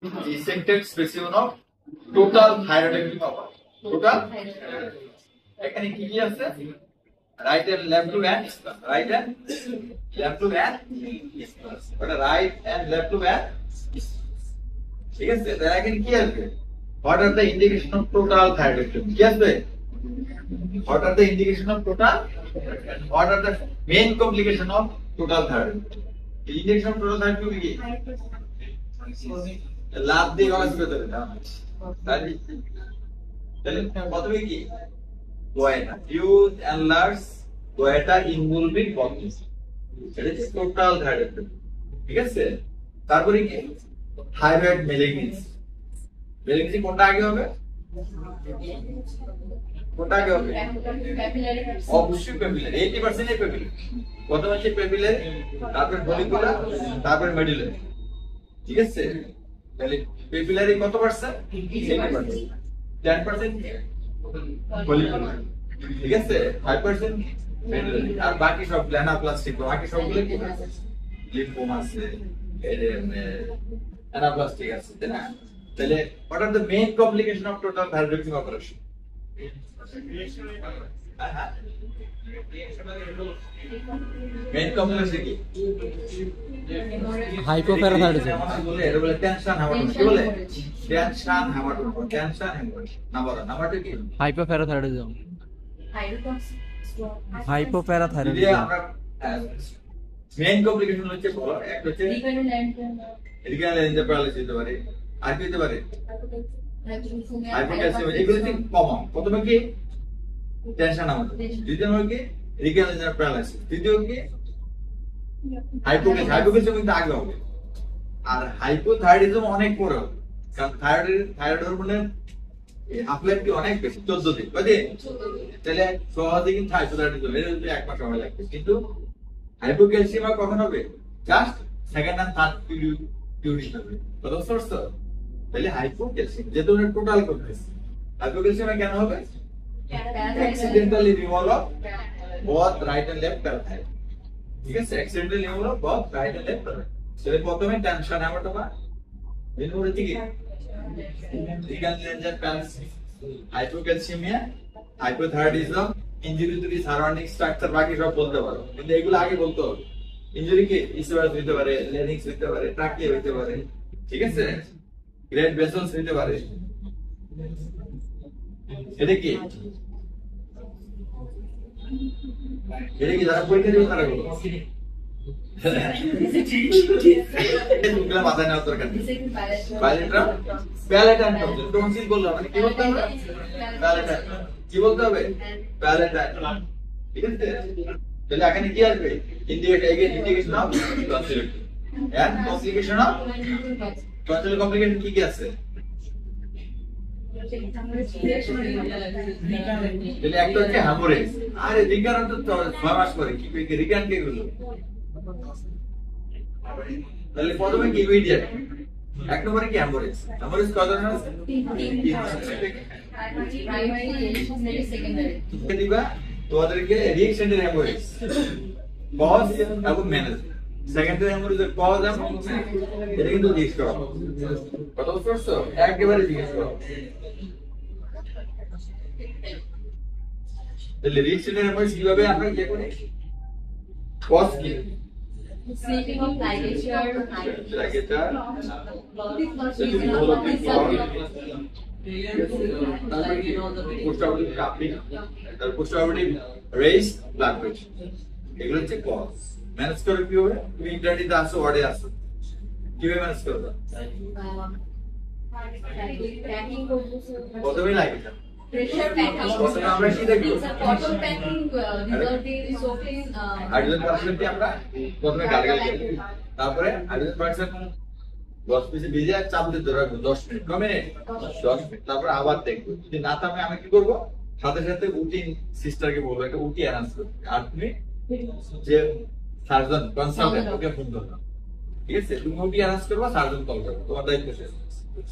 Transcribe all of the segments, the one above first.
dissected specimen of total thyroidectomy operation. Total এখানে কি কি আছে? Right end left to end right end left to end ওটা right end left to end ঠিক আছে। তাহলে এখানে কি আসবে? What are the indication of total thyroidectomy? কি আসবে? What are the indication of total? What are the main complication of total thyroidectomy? The indication of total thyroidectomy কি? লাভ দিয়ে আসবে তো না। তাহলে প্রথমে কি? goiter, huge enlarged goiter involving body. এটা হচ্ছে টোটাল thyroidectomy, ঠিক আছে। তারপরে কি? Thyroid malignancy. ম্যালিগনেন্সি কোনটা আগে হবে? কোনটা আগে হবে? অবশ্যই প্যাপিলারি। 80% এ প্যাপিলারি। প্রথমে হচ্ছে প্যাপিলারি, তারপর ফলিকুলার, তারপর মেডুলারি, ঠিক আছে। তাহলে প্যাপিলারি কত পার্সেন্ট? 80%। 10% ফলিকুলার, ঠিক আছে। 5% মেডুলারি, আর বাকি সব অ্যানাপ্লাস্টিক। বাকি সবগুলো কি? লিম্ফোমা আছে, অ্যানাপ্লাস্টিক আছে, তাই না? তাহলে what are the main complication of total thyroidectomy operation? Main complication কি? হাইপোপ্যারাথাইরয়েডিজম বলে এটা বলে টেনশন হেমাটোমা। কি বলে? Tension haematoma, tension haematoma. নাম্বারটা কি? হাইপোপ্যারাথাইরয়েডিজম যদি হাইপোপ্যারাথাইরয়েডিজম আমরা মেইন কমপ্লিকেশন হচ্ছে বলো, একটা হচ্ছে রিগাল এনজার প্যারালাইসিস হতে পারে, আর কি হতে পারে? হাইপোক্যালসিয়াম। এগুলো হচ্ছে কমন। প্রথমে কি? টেনশন হেমাটোমা, দ্বিতীয় হলো কি? রিগাল এনজার প্যারালাইসিস, তৃতীয় কি? হাইপোক্যালসিয়াম। হাইপোক্যালসিয়াম কিন্তু আগে হবে, আর হাইপোথাইরয়েডিজম অনেক পরে হবে, কারণ থাইরয়েড হরমোনের হাফলাইফ কি অনেক বেশি, 14 দিন। কয়দিন? তাহলে সহজে কিন্তু হাইপোথাইরয়েডিজম এর 1 মাস সময় লাগবে। কিন্তু হাইপোক্যালসিয়াম কখন হবে? Just second and third period হবে। কত সোর্স? তাহলে হাইপোক্যালসিয়াম যেহেতু টোটাল করতেছে, হাইপোক্যালসিয়াম কেন হবে? Accidentally removal of both right and left parathyroid, ঠিক আছে। Accidentally removal of both right and left parathyroid। তাহলে প্রথমে টেনশন হেমাটোমা, মেন হচ্ছে কি? রিগাল এনজার paralysis, hypocalcaemia, hypothyroidism, injury to the surrounding structure. বাকি সব বলতে পারো, কিন্তু এগুলো আগে বলতে হবে। ইনজুরি কি? ইসিওয়াস হতে পারে, লেরিংস হতে পারে, ট্রাকিয়া হতে পারে, ঠিক আছে। গ্রেট ভেসেলস হতে পারে। এটা কি? এটা কি যারা পরীক্ষা দিবে তারা বলো। এগুলা মাথায় নেওয়ার দরকার নেই। বাইলেট্রাল, প্যালেটাইন টনসিল। টনসিল বললাম মানে কি বলতে হবে? প্যালেটাইন। কি বলতে হবে? প্যালেটাইন, ঠিক আছে। তাহলে এখানে কি আসবে? Indication of tonsil and complication of tonsil. Complication কি কি আছে? তাহলে একটা হচ্ছে হ্যামোরেজ। আরে রিগান তো 6 মাস করে কি রিগান কে গুলো? তাহলে প্রথমে কি? ইমিডিয়েট। এক নম্বরে কি? হ্যামোরেজ। হ্যামোরেজ কত ধরনের আছে? দিবা তোমাদেরকে রিঅ্যাকশনের হ্যামোরেজ, কজ এবং ম্যানেজ। সেকেন্ডারি হ্যামোরেজের কজ এবং এটা কিন্তু জিজ্ঞেস করো। কত করছো? একেবারে জিজ্ঞেস করো। তাহলে রিঅ্যাকশনের হ্যামোরেজ কিভাবে আমরা ইয়ে করি? কজ কি? Sleeping of ligature, raised blood pressure, এগুলো হচ্ছে কজ। ম্যানেজ করে কি হবে? তুমি ইন্টারনেটে আসো, ওয়ার্ডে আসো, কিভাবে ম্যানেজ করবে? প্রথমে লাগে pressure packing. প্রথমে আমরা কি দেখব? Cotton packing, resulting in soaking. Hydrogen percent আমরা প্রথমে গালগাল করি, তারপরে হাইড্রোজেন পারসেন্ট 10 পিসে ভিজে চাপ দিতে রাখবো 10 মিনিট, কমে 10 মিনিট, তারপরে আবার দেখবো। যদি না থামে আমি কি করব? সাথে সাথে উটি সিস্টারকে বলবো একটা উটি অ্যারেঞ্জ করতে, আর তুমি যে সার্জন কনসালটেন্ট ওকে ফোন করবে, ঠিক আছে। তুমি উটি অ্যারেঞ্জ করবে, সার্জন কল করবে, তোমার দায়িত্ব শেষ।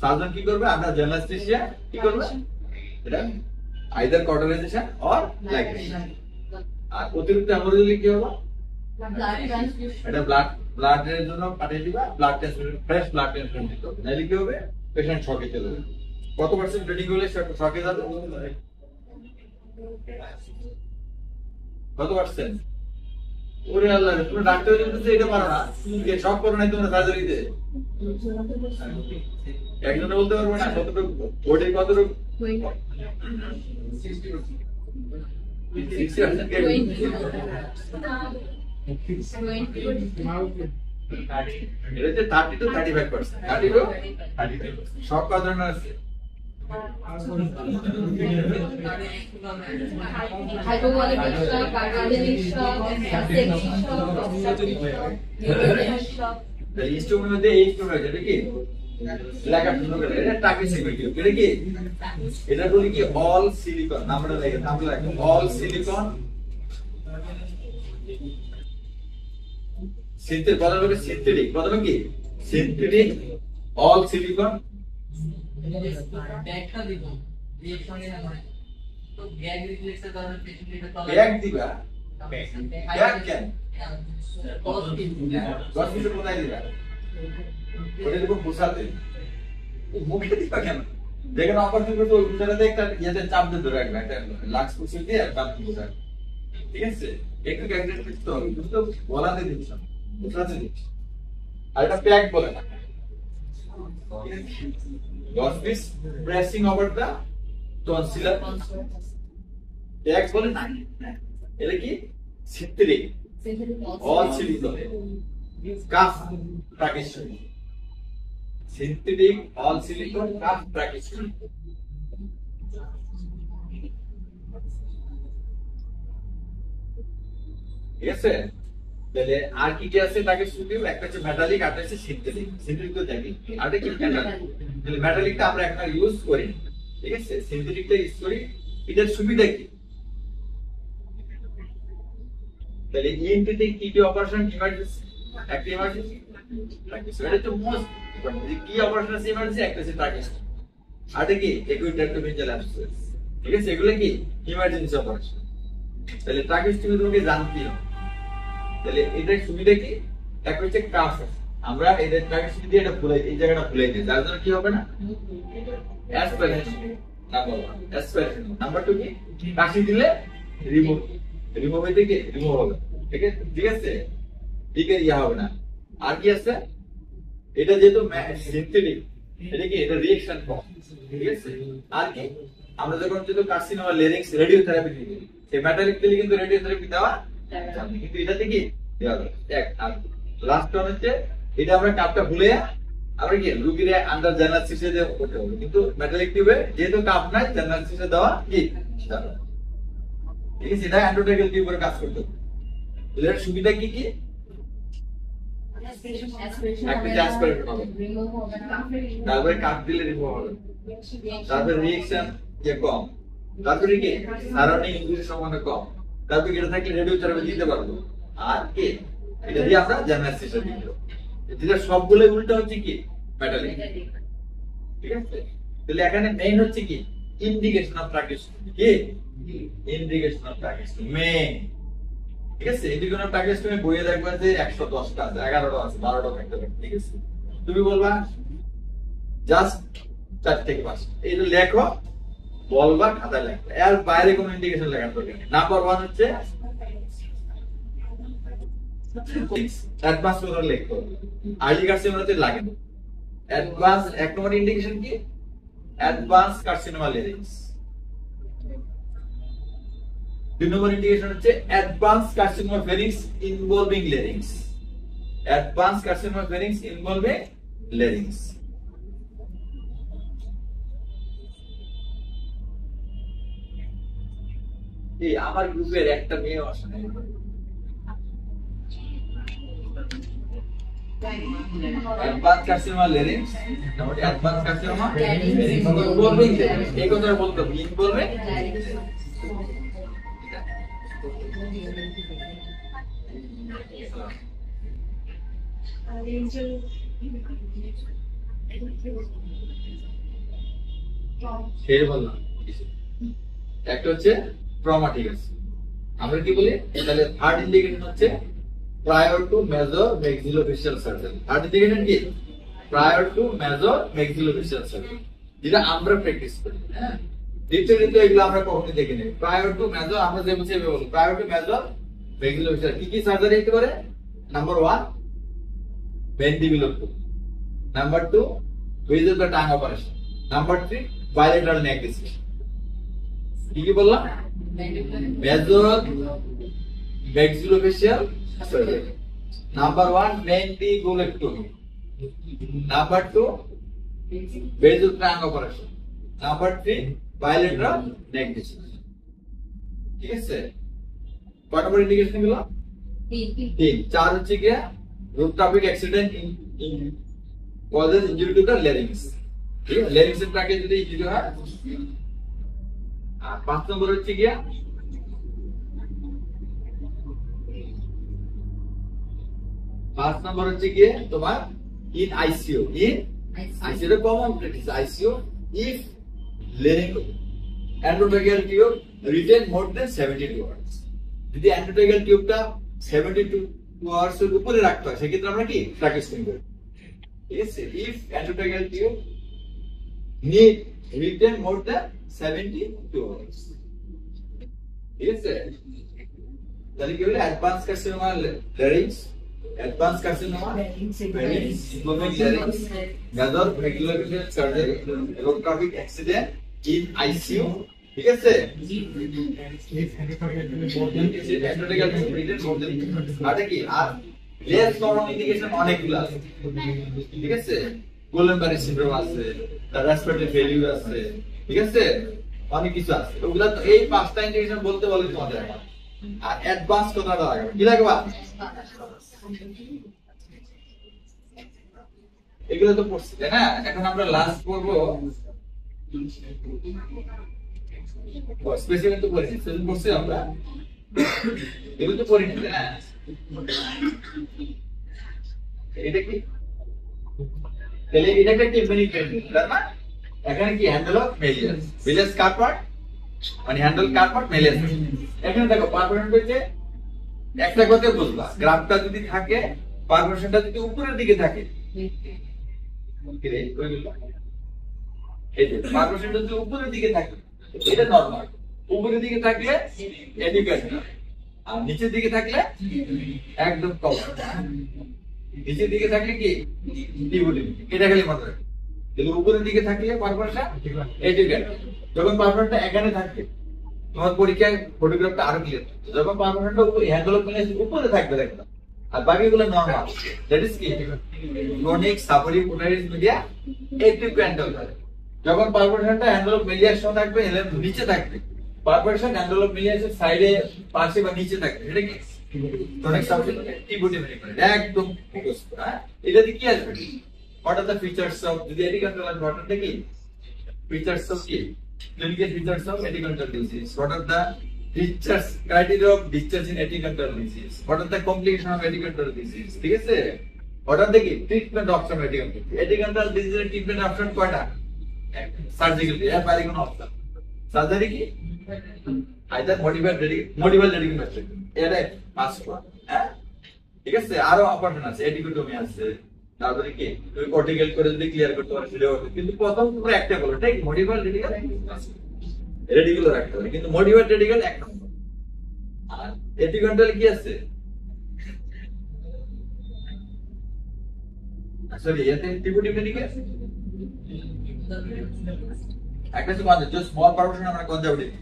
সার্জন কি করবে? আমরা জেনারেল অ্যানেস্থেসিয়া কি করবে? এটা আইদার কটনাইজেশন অর লাইগেশন। আর অতিরিক্ত হ্যামোরেজ হলে কি হবে? Blood transfusion. এটা ব্লাডের জন্য পাঠিয়ে দিবা, blood transfusion, fresh blood transfusion দিতে হবে, নাহলে কি হবে, পেশেন্ট শকে চলে যাবে। কত পার্সেন্ট ব্লিডিং হলে শকে যাবে? কত পার্সেন্ট? ওরে আল্লাহ, তুমি ডাক্তার বলতেছে এটা পারো না, কে শক করো নাই তোমরা সার্জারিতে? একজনে বলতে পারবো না কতটুকু বডি কতটুকু? 30 to 35%, 30 to 35%। শক কত ধরনের আছে? Hypoglycemic shock, cardiogenic shock, septic shock, obstructive shock, neurogenic shock. এই স্ট্রোকের মধ্যে এই স্ট্রোক আছে, এটা কি লেখা শুরু করে, এটা টাকি সিমেন্ট, এটা কি, এটা বলি কি অল সিলিকন, নামটা লেখা, নামটা লেখা অল সিলিকন, সিনথেটিক, বলা হবে সিনথেটিক, প্রথমে কি সিনথেটিক অল সিলিকন। ব্যাগটা দিব এই সঙ্গে না তো ব্যাগ রিফ্লেক্সের কারণে পেশেন্ট এটা তো ব্যাগ দিবা, ব্যাগ কেন গসপিটাল কোথায় দিবা? ওটা দিব পোষাতে, মুখে দিবা কেন? যেখানে অপারেশন করতে ওই জায়গাতে একটা ইয়েতে চাপ দিয়ে ধরে রাখবে, একটা লাক্স পুষে দিয়ে চাপ দিয়ে ধরে রাখবে, ঠিক আছে? একটু ক্যান্ডিডেট করতে হবে, তুমি তো বলাতে দিচ্ছ, পোষাতে দিচ্ছ, আর এটা প্যাক বলে না। Gospis pressing over the tonsillar, pack বলে না, এটা কি synthetic all silicone cuff precaution, synthetic all silicone cuff precaution. ঠিক আছে, তাহলে আর কি কি আছে তাকে শুনিও, একটা হচ্ছে মেটালিক, আর একটা হচ্ছে সিনথেটিক। সিনথেটিক তো দেখি, আর একটা কি মেটালিক, তাহলে মেটালিকটা আমরা এখন ইউজ করি, ঠিক আছে, সিনথেটিকটা ইউজ করি। এটার সুবিধা কি? তাহলে ইএনটিতে কি কি অপারেশন ইমার্জেন্সি, একটা ইমার্জেন্সি এটা তো মোস্ট কি অপারেশন আছে ইমার্জেন্সি, একটা আছে ট্রাকেস্টমি, আর এটা কি একুইট্রাক্টোমেঞ্জাল অ্যাবসেস, ঠিক আছে, এগুলো কি ইমার্জেন্সি অপারেশন। তাহলে ট্রাকেস্টমি তোমাকে জানতে হবে। তাহলে এটার সুবিধা কি? একটা হচ্ছে কাফ, আমরা এটা ট্রাকেস্টমি দিয়ে এটা ফুলাই, এই জায়গাটা ফুলাই দিই, যার জন্য কি হবে না অ্যাসপিরেশন, নাম্বার 1 অ্যাসপিরেশন, নাম্বার 2 কি কাশি দিলে রিমুভ, রিমুভ হইতে কি রিমুভ হবে, ঠিক আছে, ঠিক আছে, ঠিক আছে, ইয়া হবে না। আর কি আছে? এটা যেহেতু সিনথেটিক, এটা কি এটা রিঅ্যাকশন কম, ঠিক আছে। আর কি আমরা যখন যেহেতু কার্সিনোমা লেরিংস রেডিওথেরাপি দিই, এই মেটালিক দিলে কিন্তু রেডিওথেরাপি দেওয়া যাবে, কিন্তু এটাতে কি দেওয়া যাবে এক। আর লাস্ট ওয়ান হচ্ছে এটা আমরা কাপটা ভুলে আমরা কি রোগীর আন্ডার জেনারেল সিসে দিয়ে করতে হবে, কিন্তু মেটালিক টিউবে যেহেতু কাপ নাই জেনারেল সিসে দেওয়া কি যাবে, ঠিক আছে, এটা এন্ডোটেকেল টিউবের কাজ করতে হবে। এর সুবিধা কি কি? একটা অ্যাসপিরেট হবে, তারপরে কাপ দিলে রিমুভ হবে, তারপরে রিঅ্যাকশন যে কম, তারপরে কি সারাউন্ডিং ইনজুরি সম্ভাবনা কম, তারপরে এটা থাকলে রেডিওথেরাপি দিতে পারবো। আর কি এটা দিয়ে আমরা জেনারেল সিসে দিতে পারবো। এটা সবগুলো উল্টা হচ্ছে কি মেটালিক, ঠিক আছে। তাহলে এখানে মেইন হচ্ছে কি ইন্ডিকেশন অফ ট্রাকেস্টমি, কি ইন্ডিকেশন অফ ট্রাকেস্টমি মেইন, ঠিক আছে। ইন্ডিকেশন অফ ট্রাকেস্টমি বইয়ে দেখবা যে 110টা আছে, 11টা আছে, 12টা থাকতে পারে, ঠিক আছে। তুমি বলবা জাস্ট 4 থেকে 5 এটা লেখো, বলবা খাতা লেখো, এর বাইরে কোনো ইন্ডিকেশন লেখার দরকার নেই। নাম্বার 1 হচ্ছে অ্যাডভান্স করে লেখো, আর্লি কার্সিনোমাতে লাগে না। অ্যাডভান্স 1 নম্বর ইন্ডিকেশন কি advance carcinoma larynx, 2 number indication হচ্ছে advance carcinoma pharynx involving larynx, advance carcinoma pharynx involving larynx. এই আমার গ্রুপের একটা মেয়ে আসে না, অ্যাডভান্স কার্সিনোমা লেরিংস, নাকি অ্যাডভান্স কার্সিনোমা ইনভলভিং লেরিংস, এই কথাটা বলতে হবে ইনভলভিং। সেই বললাম একটা হচ্ছে ট্রমা, ঠিক আছে। আমরা কি বলি তাহলে থার্ড ইন্ডিকেশন হচ্ছে prior to major maxillofacial surgery। Third indication কি? prior to major maxillofacial surgery, যেটা আমরা প্র্যাকটিস করি। হ্যাঁ, দ্বিতীয় এগুলো আমরা কখনোই দেখিনি। prior to major আমরা যে বলছি এভাবে বলি, prior to major maxillofacial কি কি সার্জারি হতে পারে? Number 1 mandibular tube, number 2 base of the tongue operation, number 3 bilateral neck dissection। কি কি বললাম? major maxillofacial surgery, number 1 mandibulectomy, number 2 basal tongue operation, number 3 bilateral neck dissection। ঠিক আছে, কত নম্বর ইন্ডিকেশন গুলো? 3। 4 হচ্ছে কি root traffic accident causes injury to the larynx। ঠিক আছে, larynx এর ট্রাকে যদি ইনজুরি হয়। আর 5 নম্বর হচ্ছে কি 5 নম্বর হচ্ছে কি তোমার in ICU, ICU এর common practice ICU if endotracheal tube retain more than 72 hours। যদি endotracheal টিউবটা 72 hours এর উপরে রাখতে হয় সেক্ষেত্রে আমরা কি ট্রাকেস্টমি করি। ঠিক আছে, if endotracheal tube need retain more than 72 hours। ঠিক আছে, তাহলে কি হলো advance carcinoma larynx, advanced carcinoma, ischemic larynx, major maxillofacial surgery, rotographic accident in ICU। ঠিক আছে, আর কি আর লেস কমন ইন্ডিকেশন অনেকগুলো আছে। ঠিক আছে, গোল্ডেনবারি সিনড্রোম আছে, রেসপিরেটরি ফেলিউর আছে। ঠিক আছে, অনেক কিছু আছে। ওগুলা তো এই 5টা ইন্ডিকেশন বলতে বলে তোমাদের। আর অ্যাডভান্স কথাটা লাগবে কি লাগবে? এগুলো তো পড়ছি তাই না? এখন আমরা লাস্ট করব স্পেসিফিক তো পড়ছি, সেল পড়ছি আমরা, এগুলো তো পড়িনি তাই না? এটা কি তাহলে এটা একটা টিম্পানি ট্রেনিং তাই না? এখানে কি হ্যান্ডেল অফ মেলিয়াস, মেলিয়াস কার্পাট মানে হ্যান্ডেল কার্পাট মেলিয়াস। এখানে দেখো পারফরমেন্স হচ্ছে একটা কথা বুঝবা, গ্রাফটা যদি থাকে পারফরমেন্সটা যদি উপরের দিকে থাকে, এই যে পারফরমেন্সটা যদি উপরের দিকে থাকে এটা নরমাল, উপরের দিকে থাকলে এডিকেশন, আর নিচের দিকে থাকলে একদম কভার। নিচের দিকে থাকলে কি ডিভোলিং, এটা খালি মনে রাখবে। তাহলে উপরের দিকে থাকলে পারফরমেন্সটা এডিকেশন। যখন পারফরমেন্সটা এখানে থাকে তোমার পরীক্ষায় ফটোগ্রাফটা আরো ক্লিয়ার। যখন পারফরমেন্সটা হ্যান্ডেল অফ মেলিয়াস উপরে থাকবে দেখো, আর বাকিগুলো নরমাল। দ্যাট ইজ কি chronic Sabri Polaris media active candle. যখন পারফরমেন্সটা হ্যান্ডেল অফ মেলিয়াস সহ থাকবে এর নিচে থাকবে, পারফরমেন্সটা হ্যান্ডেল অফ মেলিয়াসের সাইডে পাশে বা নিচে থাকবে, এটা কি ক্রনিক সাবরি টিবুটি মেডিকেল। একদম ফোকাস করা। এটাতে কি আসবে? What are the features of যদি এডি কন্ট্রোল আর হোয়াট আর দ্য কি ফিচারস অফ কি clinical features of eticontal disease, what are the features criteria of discharge in eticontal disease, what are the complication of eticontal disease। ঠিক আছে, what are the treatment option of eticontal disease এর treatment option কয়টা? Surgical, এর বাইরে কোনো option surgery কি either modified radical method, এটা pass করা। হ্যাঁ, ঠিক আছে, আরো অপশন আছে, এটিকোটমি আছে, তারপরে কি তুমি কর্টিক্যাল করে যদি ক্লিয়ার করতে পারো সেটাও হবে। কিন্তু প্রথম তোমরা একটা বলো ঠিক মডিফাইড রেডিকেল রাখতে হবে, কিন্তু মডিফাইড রেডিকেল এক নম্বর। আর এটিকন্টাল কি আছে? সরি, এতে টিপুটি মেডিকেল একটা তো বাদ যে স্মল পারমিশন আমরা কনজারভেটিভ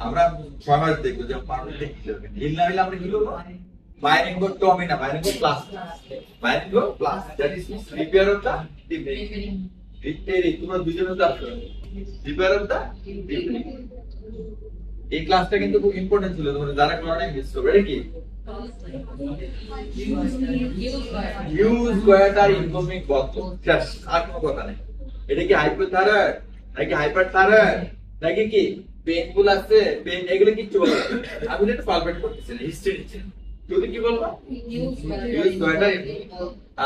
আমরা 6 মাস দেখব যে পারমিশন কি হবে। হিল না হলে আমরা কি করব? বাইরিঙ্গো টমি না, myringoplasty, myringoplasty, that is repair of the টিপেরি। রিপেয়ারি তোমরা দুজনে তো আসছো, রিপেয়ার অফ দা টিপেরি। এই ক্লাসটা কিন্তু খুব ইম্পর্টেন্ট ছিল, তোমরা যারা ক্লাসে মিস করবে। এটা কি use water incoming both, just আর কোনো কথা নেই। এটা কি হাইপোথাইরয়েড নাকি হাইপারথাইরয়েড নাকি কি পেইনফুল আছে, পেইন এগুলো কিচ্ছু বলবো না। আমি এটা পালপেট করতেছি, হিস্ট্রি নিচ্ছি। যদি কি বলবো ইউজ ওয়াটার,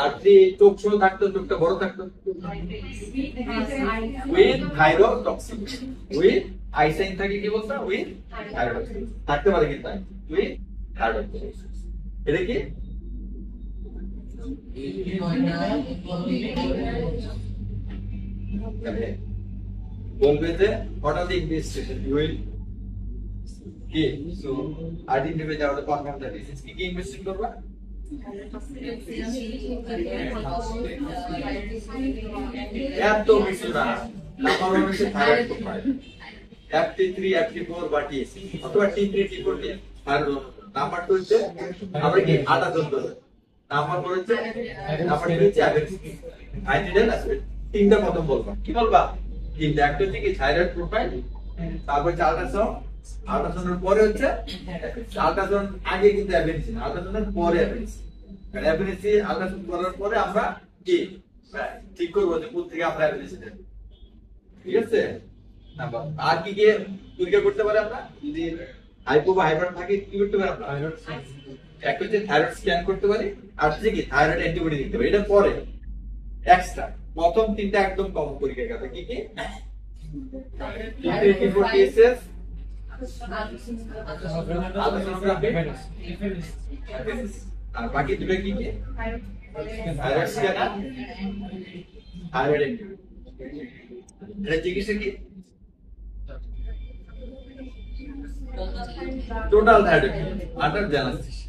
আর যে চোখ ছোট থাকতো, চোখটা বড় থাকতো, উইথ থাইরোটক্সিন, উইথ আইসাইন থাকে কি বলতো উইথ থাইরোটক্সিন থাকতে পারে, কিন্তু উইথ থাইরোটক্সিন। এটা কি বলবে যে হঠাৎ ইনভেস্টিগেশন উইল কি so identify the confirm that is কি ইনভেস্টিগেট করবা এত কিছু না নাম্বার হচ্ছে থাইরয়েড প্রোফাইল FT3 FT4 বা TSC অথবা T3 T4 আর নাম্বার 2 হচ্ছে আমরা কি 28 নাম্বার 4 হচ্ছে নাম্বার 3 হচ্ছে আইডিয়াল অ্যাসপেক্ট তিনটা প্রথম বলবা কি বলবা তিনটা একটা হচ্ছে কি থাইরয়েড প্রোফাইল তারপর হচ্ছে আল্ট্রাসাউন্ডের পরে হচ্ছে আল্ট্রাসাউন্ড আগে কিন্তু অ্যাভেন্সি আল্ট্রাসাউন্ডের পরে অ্যাভেন্সি মানে অ্যাভেন্সি আল্ট্রাসাউন্ড করার পরে আমরা কি ঠিক করব যে কোথা থেকে আমরা অ্যাভেন্সি দেব ঠিক আছে নাম্বার আর কি কি পরীক্ষা করতে পারি আমরা যদি হাইপো বা হাইপার থাকে কি করতে পারি আমরা একটা হচ্ছে থাইরয়েড স্ক্যান করতে পারি আর হচ্ছে কি থাইরয়েড অ্যান্টিবডি দিতে পারি এটা পরে এক্সট্রা প্রথম তিনটা একদম কমন পরীক্ষা করতে কি কি TSS আর বাকি দুটো কি কি থাইরয়েড স্ক্যান আর থাইরয়েড অ্যান্টিবডি এটা চিকিৎসা কি total thyroid under diagnosis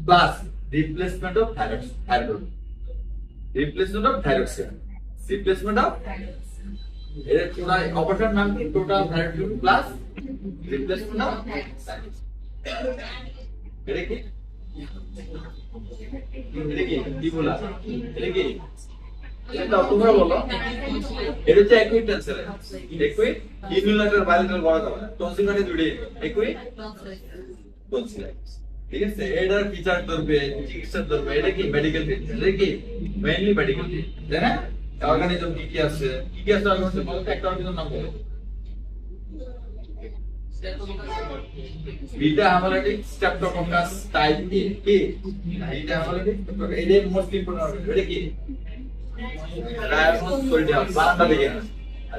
plus replacement of thyroid replacement of thyroid replacement of এর পুরো অপারেশন নাম কি total thyroid plus replacement of thyroid এটা কি কি বলা এটা কি এটা তোমরা বলো এটা হচ্ছে অ্যাকুইট টেনসিল অ্যাকুইট ইউনিলাটারাল বাইলেটারাল বলা যাবে না টনসিল মানে দুটো অ্যাকুইট টনসিলাইটিস ঠিক আছে এটার ফিচার ধরবে চিকিৎসা ধরবে এটা কি মেডিকেল ট্রিটমেন্ট এটা কি মেইনলি মেডিকেল ট্রিটমেন্ট তাই না অর্গানিজম কি আছে অর্গানিজম বলতে একটা অর্গানিজম নাম বলো বিটা হেমোলাইটিক স্ট্রেপ্টোককাস টাইপ কি বিটা হেমোলাইটিক এটা মোস্ট ইম্পর্টেন্ট এটা কি রায়ানোসোলিডাস বানানটা দেখে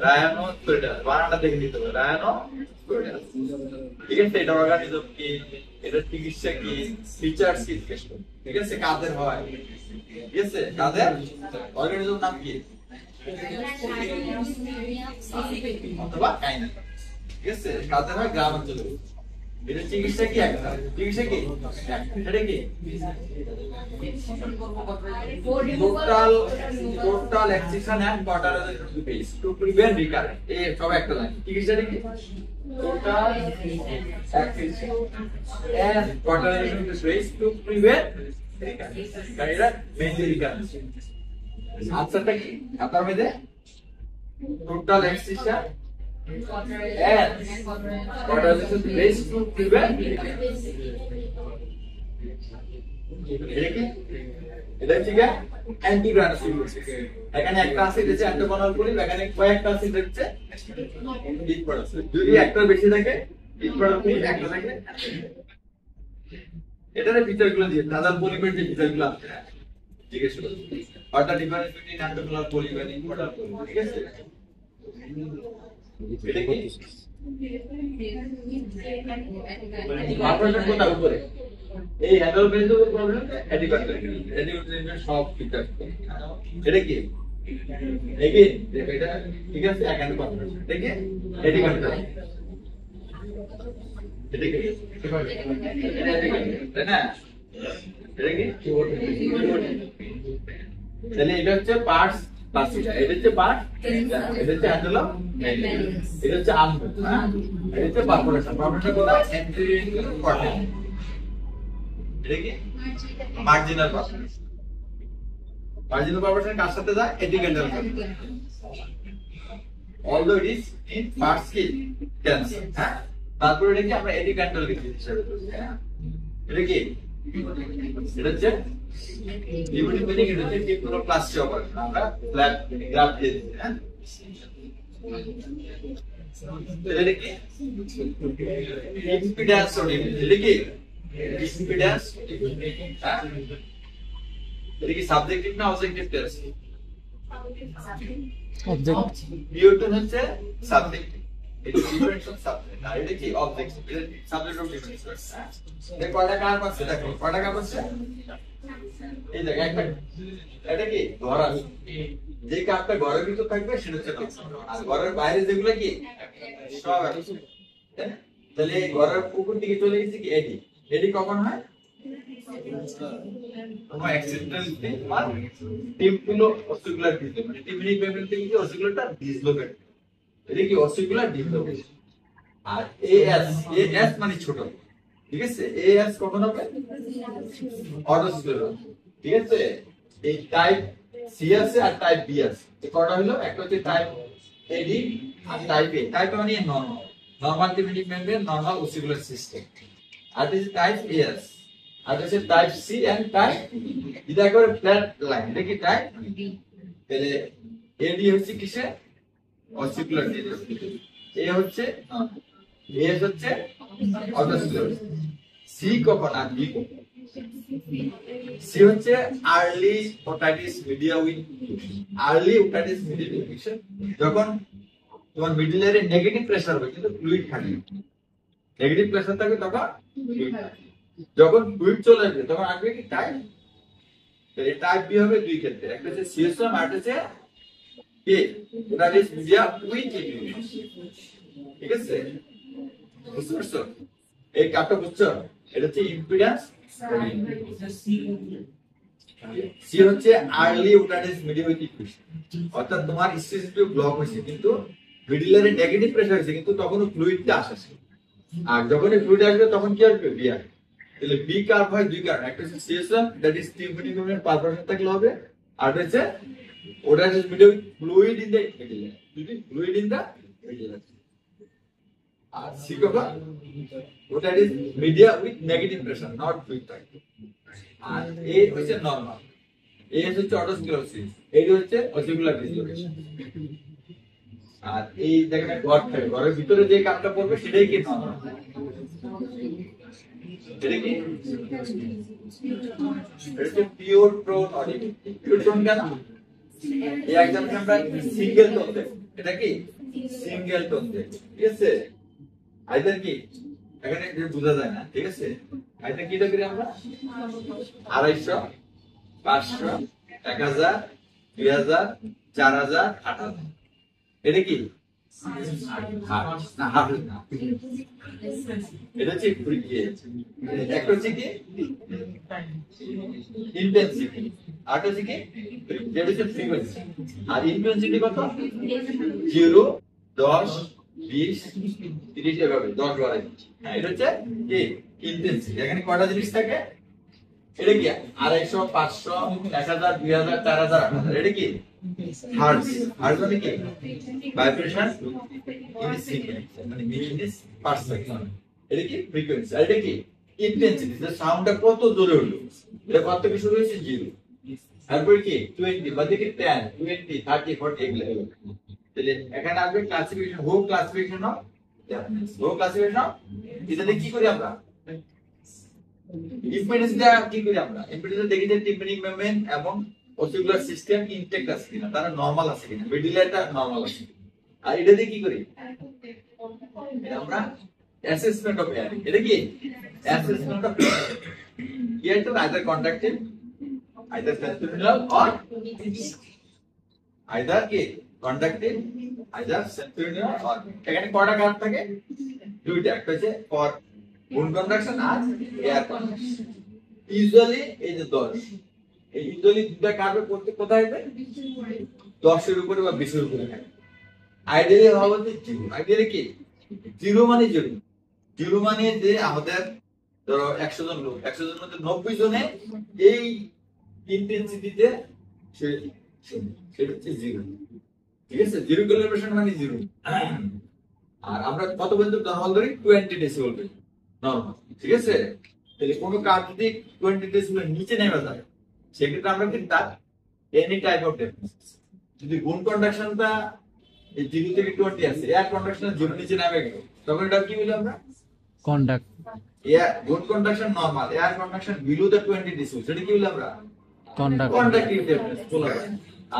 রায়ানোসোলিডাস বানানটা দেখে নিতে হবে রায়ানোসোলিডাস ঠিক আছে এটা অর্গানিজম কি এটা চিকিৎসা কি ফিচারস কি ঠিক আছে কাদের হয় ঠিক আছে কাদের অর্গানিজম নাম কি অথবা কাইনা ঠিক আছে কাদের হয় গ্রাম অঞ্চলে এটা চিকিৎসা কি একটা চিকিৎসা কি এটা কি total excision and cauterization of the face to prevent recurrence এই সব একটা লাইন চিকিৎসাটা কি total excision and cauterization of the face to prevent recurrence এটা মেইনলি রিকারেন্স আনসারটা কি আপনার মধ্যে total excision and cauterization of the face to prevent recurrence এটা ঠিক আছে অ্যান্টিগ্রানুলোসিস এখানে একটা আছে এটা হচ্ছে অ্যান্টোগোনাল পলি এখানে কয়েকটা আছে এটা হচ্ছে ডিসপারস যদি একটা বেশি থাকে ডিসপারস পলি একটা থাকে এটার ফিচারগুলো দিয়ে দাদা পলিমের যে ফিচারগুলো আছে ঠিক আছে অর্থাৎ ডিফারেন্স বিটুইন অ্যান্টোগোনাল পলি এবং ইনভার্টাল পলি ঠিক আছে এটা কি আপনাদের কথা উপরে এই হ্যান্ডেল বেজের প্রবলেম অ্যাডিভার্টার সব ফিচার এটা কি এগেইন দেখো এটা ঠিক আছে এখানে কথা ঠিক আছে অ্যাডিভার্টার এটা কি তাই না এটা কি তাহলে এটা হচ্ছে পার্টস ক্লাসিফাই এটা হচ্ছে পার্ট এটা হচ্ছে হ্যান্ডেল এটা হচ্ছে আর্ম হ্যাঁ এটা হচ্ছে পারফোরেশন কোনটা এন্ট্রিয়াল কর্টেক্স এটা কি মার্জিনাল পারফোরেশন কার সাথে যায় এপিক্যান্ডাল although it is in part skill tense হ্যাঁ তারপর এটা কি আমরা এপিক্যান্ডাল হিসেবে ধরি হ্যাঁ এটা কি এটা হচ্ছে লিমিটিং মিনিং এটা হচ্ছে টিপুলার ক্লাস অপার আমরা ফ্ল্যাট গ্রাফ দিয়ে দিই হ্যাঁ এটা কি ইম্পিডেন্স অর এটা কি ইম্পিডেন্স হ্যাঁ এটা কি সাবজেক্টিভ না অবজেক্টিভ টেস্ট অবজেক্ট নিউটন হচ্ছে সাবজেক্টিভ এটা ডিফারেন্স অফ সাবজেক্ট আর এটা কি অবজেক্টিভ এটা সাবজেক্ট অফ ডিফারেন্স এটা কয়টা কার পাচ্ছে দেখো কয়টা কার পাচ্ছে এই জায়গা একটা এটা কি ঘর আছে, যে কাপটা ঘরের ভিতর থাকবে সেটা হচ্ছে normal। আর ঘরের বাইরে যেগুলো কি সব আছে, তাই না? তাহলে এই ঘরের উপর দিকে চলে গেছে কি এডি, এডি কখন হয়? তোমার অ্যাক্সিডেন্টালি তোমার টিম্পুলো অসিকুলার ডিসলোকেশন, মানে টিম্পানিক মেমব্রেন থেকে কি অসিকুলারটা ডিসলোকেট, এটা কি অসিকুলার ডিসলোকেশন। আর এএস, এএস মানে ছোট, ঠিক আছে? এএস কখন হবে? অটোস্ক্লেরোস, ঠিক আছে? এই টাইপ সি আছে আর টাইপ বি আছে, এই কয়টা হলো? একটা হচ্ছে টাইপ এডি আর টাইপ এ। টাইপ মানে normal, normal tympanic membrane, normal ossicular system. আর দিস টাইপ এএস, আর this type C and type, এটা একবারে ফ্ল্যাট লাইন, এটা কি টাইপ? তাহলে এডি হচ্ছে কিসে? অসিকুলার ডিসলোকেশন। এ হচ্ছে এএস হচ্ছে অটোস্ক্লেরোস। সি কখন আর বি কখন? সি হচ্ছে early otitis media with early otitis media infection, যখন তোমার মিডল এর নেগেটিভ প্রেসার হবে কিন্তু ফ্লুইড থাকে, নেগেটিভ প্রেসার থাকে তখন ফ্লুইড থাকে। যখন ফ্লুইড চলে আসবে তখন আসবে কি টাইপ? এই টাইপ বি হবে দুই ক্ষেত্রে, একটা হচ্ছে সিএসএম আর একটা হচ্ছে এ ওটাইটিস মিডিয়া উইথ ইনফেকশন, ঠিক আছে? বুঝতে পারছো? এই কাপটা বুঝছো? এটা হচ্ছে ইম্পিডেন্স। সি হচ্ছে early otitis media with infection, অর্থাৎ তোমার স্পেসিফিক ব্লক হয়েছে কিন্তু মিডলের নেগেটিভ প্রেসার হয়েছে কিন্তু তখনও ফ্লুইডটা আসছে। আর যখনই ফ্লুইড আসবে তখন কি আসবে? বি আসবে। তাহলে বি কার্ভ হয় দুই কারণ, একটা হচ্ছে CSM that is tympanic membrane perforation থাকলে হবে, আর হচ্ছে otitis media with fluid in the middle, যদি ফ্লুইড ইন দ্য মিডল। আর সি কখন? Otitis media with negative pressure, not fluid থাকে। আর এ হচ্ছে নরমাল, এ হচ্ছে অটোস্ক্লেরোসিস, এই হচ্ছে অসিকুলার ডিসলোকেশন। আর এই দেখেন ঘর থাকে, ঘরের ভিতরে যে কাপটা পড়বে সেটাই কি নরমাল, এটা কি এটা pure prone audit. Pure prone কেন? এই এক্সাম্পল আমরা সিঙ্গেল টোন দেব, এটা কি সিঙ্গেল টোন দেব, ঠিক আছে? আইদার কি এখানে বোঝা যায় না, ঠিক আছে? আইদার কি করি আমরা 250, 500, 1000, 2000, 4000, 8000, এটা কি এটা হচ্ছে একটা হচ্ছে কি ইন্টেন্সিটি, আর হচ্ছে কি যেটা হচ্ছে ফ্রিকোয়েন্সি। আর ইন্টেন্সিটি কত? 0, 10, 20, 30 এভাবে 10 বাড়াই। হ্যাঁ, এটা হচ্ছে কি ইন্টেন্সিটি। এখানে কয়টা জিনিস থাকে? এটা কি 250, 500, 1000, 2000, 4000, 8000, এটা কি হার্টজ। হার্টজ মানে কি ভাইব্রেশন ইন সেকেন্ড, মানে মিনিট পার সেকেন্ড। এটা কি ফ্রিকোয়েন্সি। আর এটা কি ইন্টেন্সিটি, যে সাউন্ডটা কত জোরে হলো। এটা কত থেকে শুরু হয়েছে? 0। তারপর কি 20, বাদ দিকে 10, 20, 30, 40 এগুলো। তাহলে এখানে আসবে classification, whole classification of whole classification of. এটাতে কি করি আমরা? ইম্পিডেন্সটা কি করি আমরা? ইম্পিডেন্স দেখি যে টিম্পানিক মেমব্রেন এবং অসিকুলার সিস্টেম ইনটেক্ট আছে কিনা, তারা নরমাল আছে কিনা, মিডলটা নরমাল আছে। আর এটা দিয়ে কি করি আমরা? Assessment of air. এটা কি assessment of air to either conductive, either centrifugal or either কি কন্ডাক্টিভ, আইদার সেন্ট্রিফিউগাল অর। এখানে কয়টা কার্ভ থাকে? দুইটা, একটা হচ্ছে ফর বুন কন্ডাকশন আর এয়ার কন্ডাকশন। ইউজুয়ালি এই যে 10, এই ইউজুয়ালি দুটো কার্ভে করতে কোথায় হবে? 10 এর উপরে বা 20 এর উপরে থাকে। আইডিয়ালি হওয়া হচ্ছে 0। আইডিয়ালি কি 0 মানে 0, 0 মানে যে আমাদের ধরো 100 জন লোক, 100 জনের মধ্যে 90 জনে এই ইন্টেন্সিটিতে সেটা হচ্ছে 0, ঠিক আছে? 0 ক্যালিব্রেশন মানে 0। আর আমরা কত পর্যন্ত নরমাল ধরি? 20 ডেসিবেল নরমাল, ঠিক আছে? তাহলে কোনো কার্ভ যদি 20 ডেসিবেলের নিচে নেমে যায় সেক্ষেত্রে আমরা কি তার এনি টাইপ অফ ডেফিসিয়েন্সি। যদি গুণ কন্ডাকশনটা এই 0 থেকে 20 আছে, এয়ার কন্ডাকশন 0 নিচে নেমে গেল, তখন এটা কি বলি আমরা? কন্ডাক্ট। এয়ার গুণ conduction normal, air conduction below the 20 decibel, সেটা কি বলি আমরা? কন্ডাক্ট। কন্ডাক্টিভ ডেফিসিয়েন্সি বলা হয়।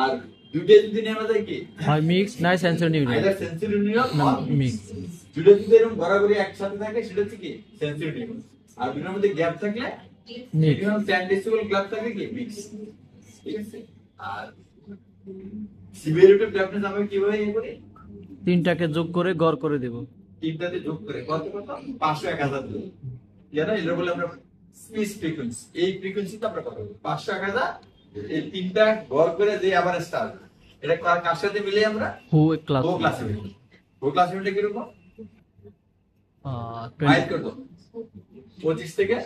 আর দুটো যদি নেমে যায় কি হয় মিক্স না sensory neuron, either sensory neuron না অর মিক্স। দুটো যদি এরকম ঘোরাঘুরি একসাথে থাকে সেটা হচ্ছে কি সেন্সরি নিউরন। আর দুটোর মধ্যে গ্যাপ থাকলে মিক্স মিনিমাম 10 ডেসিবেল ক্লাব থাকে কি মিক্স, ঠিক আছে। আর সিভিয়ারিটি ডেফনেস আমরা কিভাবে ইয়ে করি, তিনটাকে যোগ করে গড় করে দেব। তিনটাতে যোগ করে কত কত 500 1000 দেব, জানো এটা বলে আমরা স্পিচ ফ্রিকোয়েন্সি। এই ফ্রিকোয়েন্সিতে আমরা কত 500 1000, এই তিনটা গড় করে যে আবার স্টার, এটা কার সাথে মিলে আমরা হু ক্লাস ও ক্লাসিফিকেশন। ও ক্লাসিফিকেশনটা কি রকম মাইল কত 25 থেকে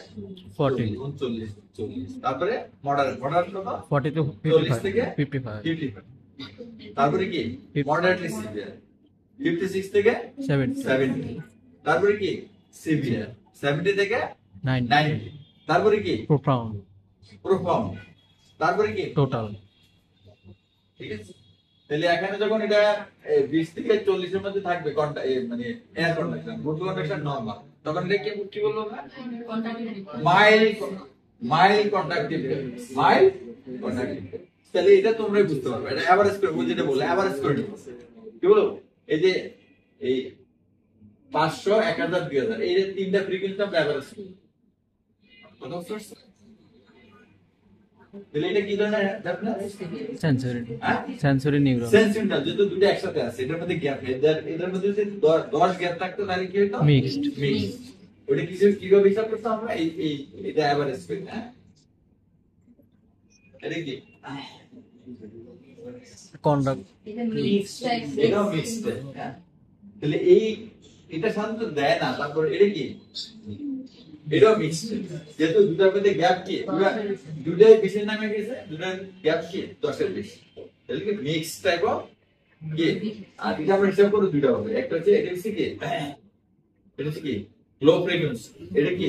40 39 40, তারপরে মডারেট মডারেট কত 40 to 40 থেকে 55 55, তারপরে কি মডারেটলি সিভিয়ার 56 থেকে 70 70, তারপরে কি সিভিয়ার 70 থেকে 90 90, তারপরে কি প্রোফাউন্ড প্রোফাউন্ড, তারপরে কি টোটাল। ঠিক আছে। তাহলে এখানে যখন এটা 20 থেকে 40 এর মধ্যে থাকবে মানে air conduction, good conduction normal, তখন এটা কি বলবো আমরা মাইল কন্ডাক্টিভ, মাইল কন্ডাক্টিভ। তাহলে এটা তোমরাই বুঝতে পারবে, এটা এভারেজ করে ও যেটা বলে এভারেজ করে নিব। কি বলো, এই যে এই 500 1000 2000 এই যে তিনটা ফ্রিকোয়েন্সি আমরা এভারেজ করি, কত বুঝছো? তাহলে এটা কি ধরনের ডেফনেস, সেন্সরি হ্যাঁ সেন্সরি নিউরন। সেন্সিটিভ না, যেহেতু দুটো একসাথে আছে এটার মধ্যে গ্যাপ নেই, এটার মধ্যে যদি 10 গ্যাপ থাকতো তাহলে কি হতো Mixed. মিক্সড। ওটা কিভাবে হিসাব করতাম আমরা, এই এটা এভারেজ করে, হ্যাঁ এটা কি কন্ডাক্ট এটা মিক্স টাইপ, এটাও মিক্সড, হ্যাঁ। তাহলে এই এটা সাধারণত দেয় না, তারপর এটা কি এটাও মিক্সড, যেহেতু দুটার মধ্যে গ্যাপ কি দুটাই বেশি নামে গেছে, দুটার গ্যাপ কি 10 এর বেশি, তাহলে কি মিক্স টাইপ অফ কি। আর এটা আমরা হিসাব করব দুটো হবে, একটা হচ্ছে এটা হচ্ছে কি, এটা হচ্ছে কি লো ফ্রিকোয়েন্সি, এটা কি